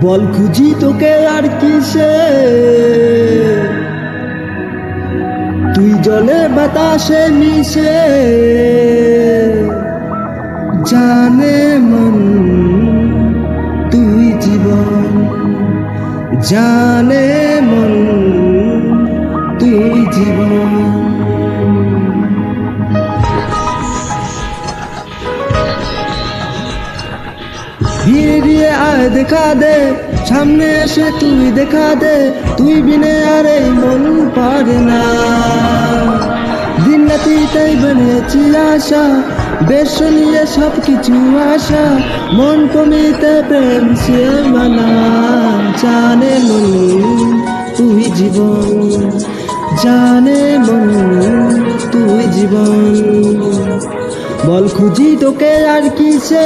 বল খুঁজি তোকে আর কিসে, তুই জলে বাতাসে মিশে। জানে মন তুই জীবন, জানে মন তুই জীবন। ধীরে আয় দেখা দে, সামনে এসে তুই দেখা দে, তুই বিনে আর এই মন পারে না। দিন রাতি তাই বনেছি আশা, বেশ নিয়ে সব কিছু আশা, মন কমিতে প্রেম সে মানা। জানে মন তুই জীবন, জানে মন তুই জীবন। বল খুঁজি তোকে আর কিসে।